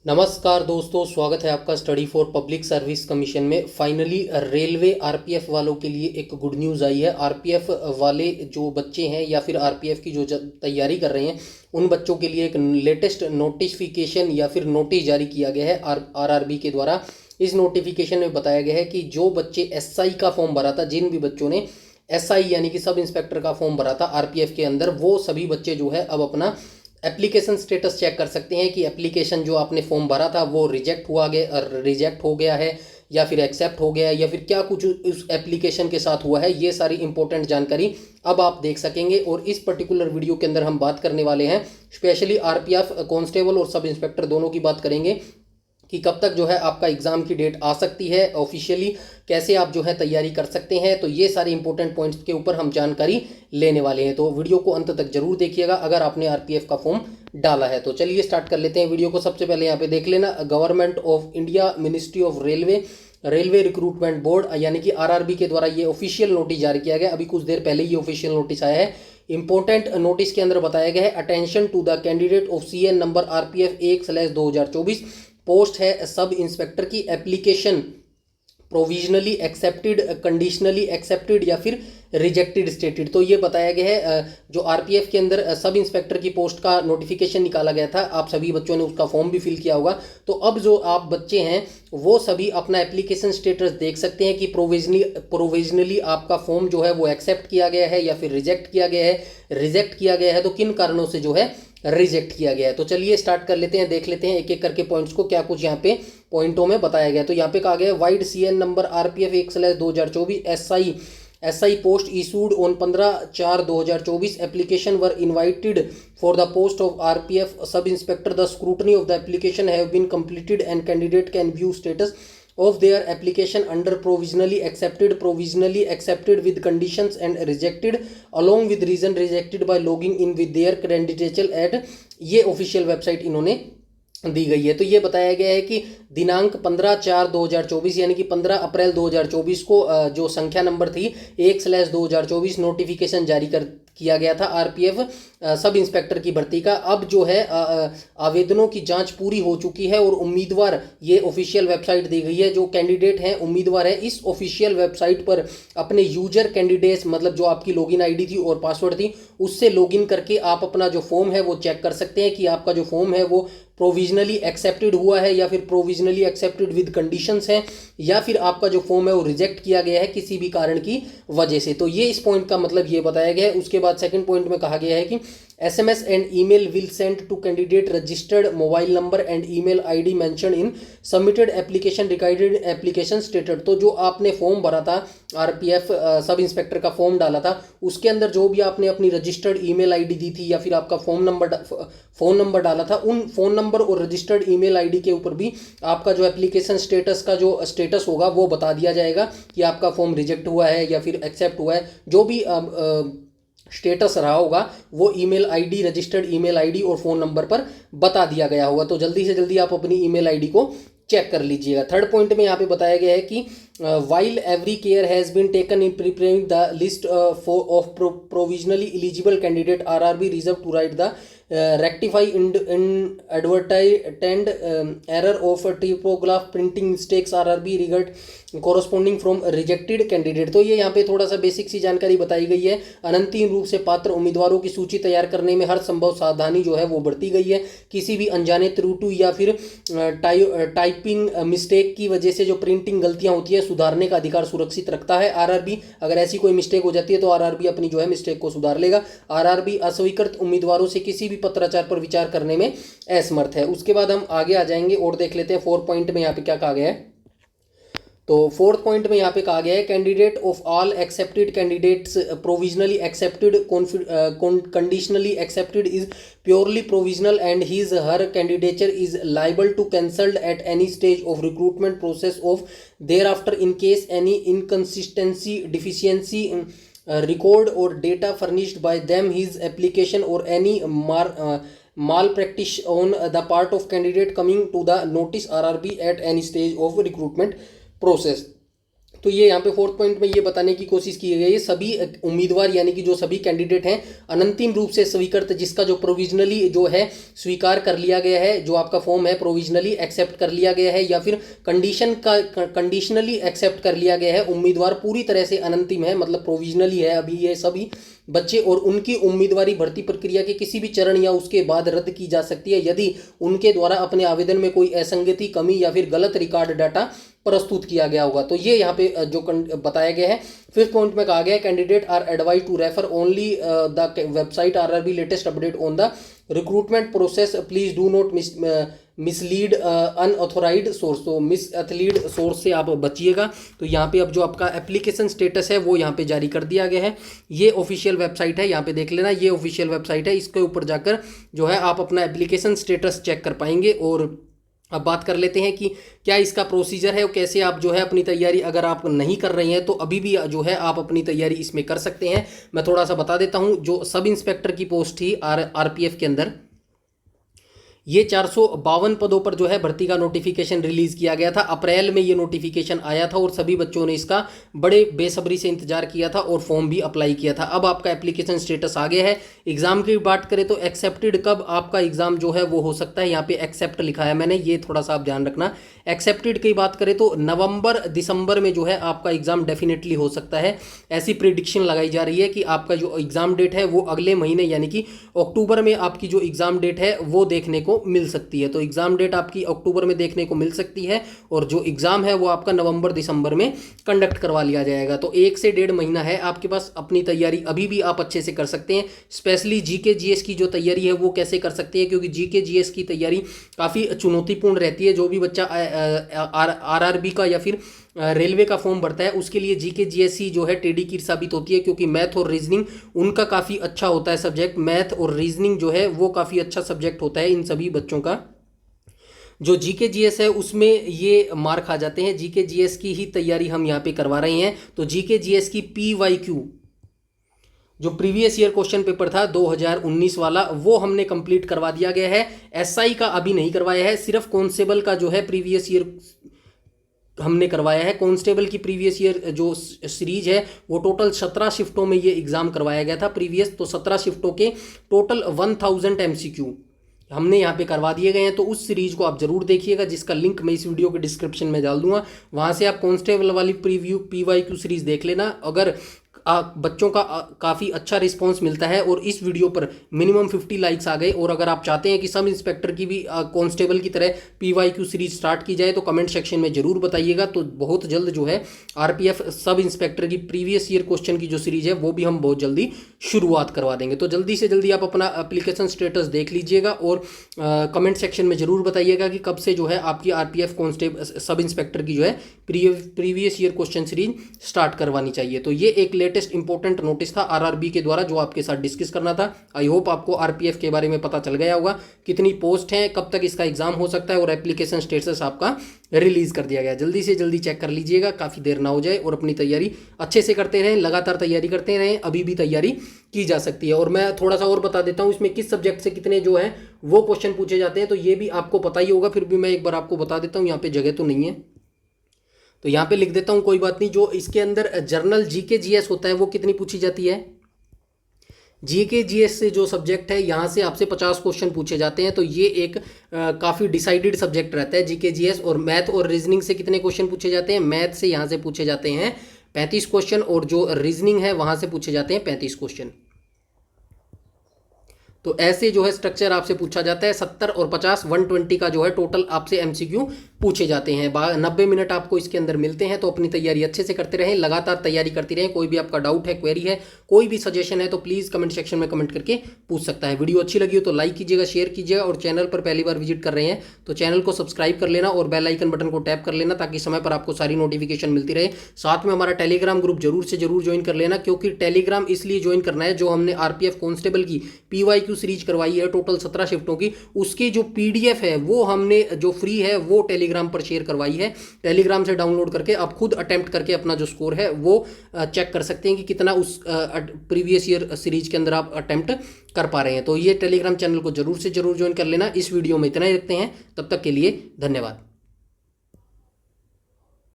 नमस्कार दोस्तों, स्वागत है आपका study for public service commission में। फाइनली रेलवे आरपीएफ वालों के लिए एक गुड न्यूज़ आई है। आरपीएफ वाले जो बच्चे हैं या फिर आरपीएफ की जो तैयारी कर रहे हैं उन बच्चों के लिए एक लेटेस्ट नोटिफिकेशन या फिर नोटिस जारी किया गया है आरआरबी के द्वारा। इस नोटिफिकेशन में बताया गया है कि जो बच्चे एसआई का फॉर्म भरा था, जिन भी बच्चों ने एसआई यानी कि सब इंस्पेक्टर का फॉर्म भरा था आरपीएफ के अंदर, वो सभी बच्चे जो है अब अपना एप्लीकेशन स्टेटस चेक कर सकते हैं कि एप्लीकेशन जो आपने फॉर्म भरा था वो रिजेक्ट हो गया है या फिर एक्सेप्ट हो गया है या फिर क्या कुछ उस एप्लीकेशन के साथ हुआ है। ये सारी इंपॉर्टेंट जानकारी अब आप देख सकेंगे और इस पर्टिकुलर वीडियो के अंदर हम बात करने वाले हैं स्पेशली आरपीएफ कांस्टेबल और सब इंस्पेक्टर दोनों की बात करेंगे कि कब तक जो है आपका एग्ज़ाम की डेट आ सकती है ऑफिशियली, कैसे आप जो है तैयारी कर सकते हैं। तो ये सारे इंपॉर्टेंट पॉइंट्स के ऊपर हम जानकारी लेने वाले हैं, तो वीडियो को अंत तक जरूर देखिएगा अगर आपने आरपीएफ का फॉर्म डाला है। तो चलिए स्टार्ट कर लेते हैं वीडियो को। सबसे पहले यहाँ पे देख लेना, government of India, ministry of railway recruitment board यानी कि आरआरबी के द्वारा ये ऑफिशियल नोटिस जारी किया गया। अभी कुछ देर पहले ये ऑफिशियल नोटिस आया है। इंपॉर्टेंट नोटिस के अंदर बताया गया है, attention to the candidate of CN number RPF 1/2024, post है सब इंस्पेक्टर की, application provisionally accepted, conditionally accepted या फिर रिजेक्टेड स्टेटेड। तो ये बताया गया है जो आरपीएफ के अंदर सब इंस्पेक्टर की पोस्ट का नोटिफिकेशन निकाला गया था, आप सभी बच्चों ने उसका फॉर्म भी फिल किया होगा। तो अब जो आप बच्चे हैं वो सभी अपना एप्लीकेशन स्टेटस देख सकते हैं कि प्रोविजनली आपका फॉर्म जो है वो एक्सेप्ट किया गया है या फिर रिजेक्ट किया गया है। रिजेक्ट किया गया है तो किन कारणों से जो है रिजेक्ट किया गया है। तो चलिए स्टार्ट कर लेते हैं, देख लेते हैं एक एक करके पॉइंट्स को, क्या कुछ यहाँ पे पॉइंटों में बताया गया। तो यहाँ पे कहा गया vide CN number RPF 1/2024 SI post issued on 15/4/2024, application were invited for the post of RPF sub inspector, the scrutiny of the application have been completed and candidate can view status of their application under provisionally accepted with conditions and rejected along with reason rejected by logging in with their credential at ये official website इन्होंने दी गई है। तो ये बताया गया है कि दिनांक 15/4/2024 यानी कि 15 अप्रैल 2024 को जो संख्या नंबर थी 1/2024 नोटिफिकेशन जारी कर किया गया था आरपीएफ सब इंस्पेक्टर की भर्ती का। अब जो है आवेदनों की जांच पूरी हो चुकी है और उम्मीदवार, ये ऑफिशियल वेबसाइट दी गई है, जो कैंडिडेट हैं उम्मीदवार है इस ऑफिशियल वेबसाइट पर अपने यूजर कैंडिडेट्स मतलब जो आपकी लॉगिन आईडी थी और पासवर्ड थी उससे लॉगिन करके आप अपना जो फॉर्म है वो चेक कर सकते हैं कि आपका जो फॉर्म है वो प्रोविजनली एक्सेप्टेड हुआ है या फिर प्रोविजनली एक्सेप्टेड विद कंडीशंस है या फिर आपका जो फॉर्म है वो रिजेक्ट किया गया है किसी भी कारण की वजह से। तो ये इस पॉइंट का मतलब ये बताया गया है। उसके बाद सेकंड पॉइंट में कहा गया है कि SMS and email will send to candidate registered mobile number and email ID mention in submitted application regarded application status. तो जो आपने फॉर्म भरा था आरपीएफ सब इंस्पेक्टर का फॉर्म डाला था उसके अंदर जो भी आपने अपनी रजिस्टर्ड ईमेल आईडी दी थी या फिर आपका फोन नंबर डाला था, उन फोन नंबर और रजिस्टर्ड ईमेल आईडी के ऊपर भी आपका जो एप्लीकेशन स्टेटस का जो स्टेटस होगा वो बता दिया जाएगा कि आपका फॉर्म रिजेक्ट हुआ है या फिर एक्सेप्ट हुआ है। जो भी स्टेटस रहा होगा वो email ID, registered email ID और फ़ोन नंबर पर बता दिया गया होगा। तो जल्दी से जल्दी आप अपनी ईमेल आईडी को चेक कर लीजिएगा। थर्ड पॉइंट में यहाँ पे बताया गया है कि while every care has been taken in preparing the list of provisionally eligible candidate RRB reserve to right the rectify inadvertent error of typograph printing mistakes RRB regard corresponding from rejected candidate। तो ये यहाँ पे थोड़ा सा basic सी जानकारी बताई गई है। अनंतिम रूप से पात्र उम्मीदवारों की सूची तैयार करने में हर संभव सावधानी जो है वो बरती गई है। किसी भी अनजाने त्रुटि या फिर टाइपिंग मिस्टेक की वजह से जो प्रिंटिंग गलतियाँ होती है सुधारने का अधिकार सुरक्षित रखता है आरआरबी। अगर ऐसी कोई मिस्टेक हो जाती है तो आरआरबी अपनी जो है मिस्टेक को सुधार लेगा। आरआरबी अस्वीकृत उम्मीदवारों से किसी भी पत्राचार पर विचार करने में असमर्थ है। उसके बाद हम आगे आ जाएंगे और देख लेते हैं 4 पॉइंट में यहाँ पे क्या कहा गया है। तो 4th पॉइंट में यहाँ पे कहा गया है candidate of all accepted candidates provisionally accepted conditionally accepted is purely provisional and his her candidature is liable to cancelled at any stage of recruitment process of thereafter in case any inconsistency deficiency record or data furnished by them his application or any malpractice on the part of candidate coming to the notice RRB at any stage of recruitment process। तो ये यहाँ पे fourth point में ये बताने की कोशिश की गई है सभी उम्मीदवार यानी कि जो सभी कैंडिडेट हैं अनंतिम रूप से स्वीकृत, जिसका जो प्रोविजनली जो है स्वीकार कर लिया गया है, जो आपका फॉर्म है प्रोविजनली एक्सेप्ट कर लिया गया है या फिर कंडीशनली एक्सेप्ट कर लिया गया है, उम्मीदवार पूरी तरह से अनंतिम है, मतलब प्रोविजनली है अभी ये सभी बच्चे, और उनकी उम्मीदवारी भर्ती प्रक्रिया के किसी भी चरण या उसके बाद रद्द की जा सकती है यदि उनके द्वारा अपने आवेदन में कोई असंगति, कमी या फिर गलत रिकॉर्ड डाटा प्रस्तुत किया गया होगा। तो ये यहाँ पे जो बताया गया है। फिफ्थ पॉइंट में कहा गया है candidate are advise to refer only the website RRB latest update on the recruitment process, please do not mislead unauthorised source. तो मिसलीड सोर्स से आप बचिएगा। तो यहाँ पे अब जो आपका एप्लीकेशन स्टेटस है वो यहाँ पे जारी कर दिया गया है। ये ऑफिशियल वेबसाइट है, यहाँ पे देख लेना, ये ऑफिशियल वेबसाइट है। इसके ऊपर जाकर जो है आप अपना एप्लीकेशन स्टेटस चेक कर पाएंगे। और अब बात कर लेते हैं कि क्या इसका प्रोसीजर है और कैसे आप जो है अपनी तैयारी, अगर आप नहीं कर रहे हैं तो अभी भी जो है आप अपनी तैयारी इसमें कर सकते हैं। मैं थोड़ा सा बता देता हूं। जो सब इंस्पेक्टर की पोस्ट थी आरपीएफ के अंदर, ये 452 पदों पर जो है भर्ती का नोटिफिकेशन रिलीज किया गया था। अप्रैल में ये नोटिफिकेशन आया था और सभी बच्चों ने इसका बड़े बेसब्री से इंतजार किया था और फॉर्म भी अप्लाई किया था। अब आपका एप्लीकेशन स्टेटस आ गया है। एग्जाम की बात करें तो एक्सेप्टेड कब आपका एग्जाम जो है वो हो सकता है, यहाँ पे एक्सेप्ट लिखा है मैंने, ये थोड़ा सा आप ध्यान रखना। एक्सेप्टेड की बात करें तो नवंबर दिसंबर में जो है आपका एग्जाम डेफिनेटली हो सकता है। ऐसी प्रिडिक्शन लगाई जा रही है कि आपका जो एग्जाम डेट है वो अगले महीने यानी कि अक्टूबर में आपकी जो एग्जाम डेट है वो देखने को मिल सकती है। तो एग्जाम डेट आपकी अक्टूबर में देखने को मिल सकती है और जो एग्जाम है वो आपका नवंबर दिसंबर में कंडक्ट करवा लिया जाएगा। तो 1 से 1.5 महीना है आपके पास अपनी तैयारी, अभी भी आप अच्छे से कर सकते हैं। स्पेशली जीके जीएस की जो तैयारी है वो कैसे कर सकते हैं, क्योंकि जीके जीएस की तैयारी काफ़ी चुनौतीपूर्ण रहती है। जो भी बच्चा आरआरबी का या फिर रेलवे का फॉर्म भरता है उसके लिए जीके जीएससी जो है टेढ़ी कीर साबित होती है, क्योंकि मैथ और रीजनिंग उनका काफ़ी अच्छा होता है सब्जेक्ट। मैथ और रीजनिंग जो है वो काफ़ी अच्छा सब्जेक्ट होता है इन सभी बच्चों का। जो जीके जीएस है उसमें ये मार्क आ जाते हैं। जीके जीएस की ही तैयारी हम यहाँ पे करवा रहे हैं। तो जीके जीएस की पीवाईक्यू जो प्रीवियस ईयर क्वेश्चन पेपर था 2019 वाला वो हमने कंप्लीट करवा दिया गया है। एसआई का अभी नहीं करवाया है, सिर्फ कांस्टेबल का जो है प्रीवियस ईयर हमने करवाया है। कांस्टेबल की प्रीवियस ईयर जो सीरीज है वो टोटल 17 शिफ्टों में ये एग्जाम करवाया गया था प्रीवियस। तो 17 शिफ्टों के टोटल 1000 एमसीक्यू हमने यहाँ पे करवा दिए गए हैं। तो उस सीरीज को आप जरूर देखिएगा, जिसका लिंक मैं इस वीडियो के डिस्क्रिप्शन में डाल दूंगा। वहाँ से आप कांस्टेबल वाली प्रीव्यू पीवाईक्यू सीरीज देख लेना। अगर बच्चों का काफ़ी अच्छा रिस्पांस मिलता है और इस वीडियो पर मिनिमम 50 लाइक्स आ गए, और अगर आप चाहते हैं कि सब इंस्पेक्टर की भी कांस्टेबल की तरह पीवाईक्यू सीरीज स्टार्ट की जाए तो कमेंट सेक्शन में जरूर बताइएगा। तो बहुत जल्द जो है आरपीएफ सब इंस्पेक्टर की प्रीवियस ईयर क्वेश्चन की जो सीरीज है वो भी हम बहुत जल्दी शुरुआत करवा देंगे। तो जल्दी से जल्दी आप अपना एप्लीकेशन स्टेटस देख लीजिएगा और कमेंट सेक्शन में जरूर बताइएगा कि कब से जो है आपकी आरपीएफ कांस्टेबल सब इंस्पेक्टर की जो है previous year question series start करवानी चाहिए। तो ये एक लेटेस्ट इंपॉर्टेंट नोटिस था आरआरबी के द्वारा जो आपके साथ डिस्कस करना था। आई होप आपको आरपीएफ के बारे में पता चल गया होगा, कितनी पोस्ट है, कब तक इसका एग्जाम हो सकता है और एप्लीकेशन स्टेटस आपका रिलीज कर दिया गया। जल्दी से जल्दी चेक कर लीजिएगा, काफ़ी देर ना हो जाए, और अपनी तैयारी अच्छे से करते रहें, लगातार तैयारी करते रहें, अभी भी तैयारी की जा सकती है। और मैं थोड़ा सा और बता देता हूँ इसमें किस सब्जेक्ट से कितने जो है वो क्वेश्चन पूछे जाते हैं, तो ये भी आपको पता ही होगा, फिर भी मैं एक बार आपको बता देता हूँ। यहाँ पे जगह तो नहीं है तो यहाँ पे लिख देता हूँ, कोई बात नहीं। जो इसके अंदर जर्नल जीके जीएस होता है वो कितनी पूछी जाती है। जीके जीएस से जो सब्जेक्ट है यहाँ से आपसे 50 क्वेश्चन पूछे जाते हैं। तो ये एक काफ़ी डिसाइडेड सब्जेक्ट रहता है जीके जीएस। और मैथ और रीजनिंग से कितने क्वेश्चन पूछे जाते हैं, मैथ से यहाँ से पूछे जाते हैं 35 क्वेश्चन, और जो रीजनिंग है वहाँ से पूछे जाते हैं 35 क्वेश्चन। तो ऐसे जो है स्ट्रक्चर आपसे पूछा जाता है। 70 और 50 120 का जो है टोटल आपसे एमसीक्यू पूछे जाते हैं। 90 मिनट आपको इसके अंदर मिलते हैं। तो अपनी तैयारी अच्छे से करते रहें, लगातार तैयारी करती रहें। कोई भी आपका डाउट है, क्वेरी है, कोई भी सजेशन है तो प्लीज़ कमेंट सेक्शन में कमेंट करके पूछ सकता है। वीडियो अच्छी लगी हो तो लाइक कीजिएगा, शेयर कीजिएगा, और चैनल पर पहली बार विजिट कर रहे हैं तो चैनल को सब्सक्राइब कर लेना और बेल आइकन बटन को टैप कर लेना, ताकि समय पर आपको सारी नोटिफिकेशन मिलती रहे। साथ में हमारा टेलीग्राम ग्रुप जरूर से जरूर ज्वाइन कर लेना, क्योंकि टेलीग्राम इसलिए ज्वाइन करना है, जो हमने आरपीएफ कांस्टेबल की पीवाईक्यू सीरीज करवाई है टोटल 17 शिफ्टों की, उसकी जो पीडीएफ है वो हमने जो फ्री है वो टेलीग्राम पर शेयर करवाई है। टेलीग्राम से डाउनलोड करके आप खुद अटेम्प्ट करके अपना जो स्कोर है वो चेक कर सकते हैं कि कितना उस प्रीवियस ईयर सीरीज के अंदर आप अटेम्प्ट कर पा रहे हैं। तो ये टेलीग्राम चैनल को जरूर से जरूर ज्वाइन कर लेना। इस वीडियो में इतना ही रखते हैं, तब तक के लिए धन्यवाद।